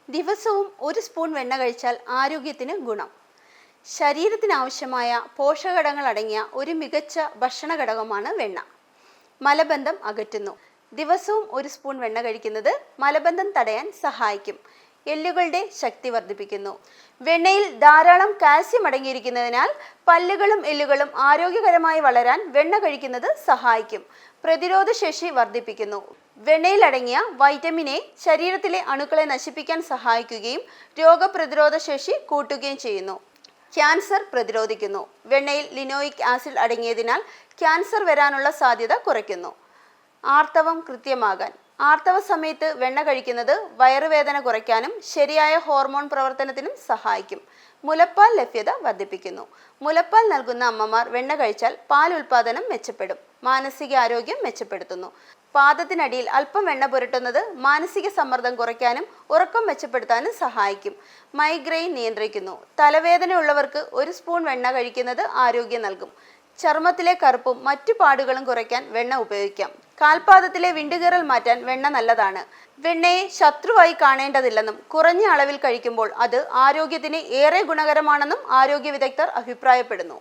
ദിവസവും ഒരു സ്പൂൺ വെണ്ണ കഴിച്ചാൽ ആരോഗ്യത്തിന് ഗുണം. ശരീരത്തിനാവശ്യമായ പോഷകഘടകങ്ങൾ അടങ്ങിയ ഒരു മികച്ച ഭക്ഷണ ഘടകമാണ് വെണ്ണ. മലബന്ധം അകറ്റുന്നു. ദിവസവും ഒരു സ്പൂൺ വെണ്ണ കഴിക്കുന്നത് മലബന്ധം തടയാൻ സഹായിക്കും. എല്ലുകളുടെ ശക്തി വർദ്ധിപ്പിക്കുന്നു. വെണ്ണയിൽ ധാരാളം കാൽസ്യം അടങ്ങിയിരിക്കുന്നതിനാൽ പല്ലുകളും എല്ലുകളും ആരോഗ്യകരമായി വളരാൻ വെണ്ണ കഴിക്കുന്നത് സഹായിക്കും. പ്രതിരോധ ശേഷി വർദ്ധിപ്പിക്കുന്നു. വെണ്ണയിൽ അടങ്ങിയ വൈറ്റമിൻ എ ശരീരത്തിലെ അണുക്കളെ നശിപ്പിക്കാൻ സഹായിക്കുകയും രോഗപ്രതിരോധ ശേഷി കൂട്ടുകയും ചെയ്യുന്നു. ക്യാൻസർ പ്രതിരോധിക്കുന്നു. വെണ്ണയിൽ ലിനോയിക് ആസിഡ് അടങ്ങിയതിനാൽ ക്യാൻസർ വരാനുള്ള സാധ്യത കുറയ്ക്കുന്നു. ആർത്തവം കൃത്യമാകാൻ. ആർത്തവ സമയത്ത് വെണ്ണ കഴിക്കുന്നത് വയറുവേദന കുറയ്ക്കാനും ശരിയായ ഹോർമോൺ പ്രവർത്തനത്തിനും സഹായിക്കും. മുലപ്പാൽ ലഭ്യത വർദ്ധിപ്പിക്കുന്നു. മുലപ്പാൽ നൽകുന്ന അമ്മമാർ വെണ്ണ കഴിച്ചാൽ പാൽ ഉൽപാദനം മെച്ചപ്പെടും. മാനസികാരോഗ്യം മെച്ചപ്പെടുത്തുന്നു. പാദത്തിനടിയിൽ അല്പം വെണ്ണ പുരട്ടുന്നത് മാനസിക സമ്മർദ്ദം കുറയ്ക്കാനും ഉറക്കം മെച്ചപ്പെടുത്താനും സഹായിക്കും. മൈഗ്രെയിൻ നിയന്ത്രിക്കുന്നു. തലവേദന ഉള്ളവർക്ക് ഒരു സ്പൂൺ വെണ്ണ കഴിക്കുന്നത് ആരോഗ്യം നൽകും. ചർമ്മത്തിലെ കറുപ്പും മറ്റു പാടുകളും കുറയ്ക്കാൻ വെണ്ണ ഉപയോഗിക്കാം. കാൽപാദത്തിലെ വിണ്ടുകീറൽ മാറ്റാൻ വെണ്ണ നല്ലതാണ്. വെണ്ണയെ ശത്രുവായി കാണേണ്ടതില്ലെന്നും കുറഞ്ഞ അളവിൽ കഴിക്കുമ്പോൾ അത് ആരോഗ്യത്തിന് ഏറെ ഗുണകരമാണെന്നും ആരോഗ്യ വിദഗ്ധർ അഭിപ്രായപ്പെടുന്നു.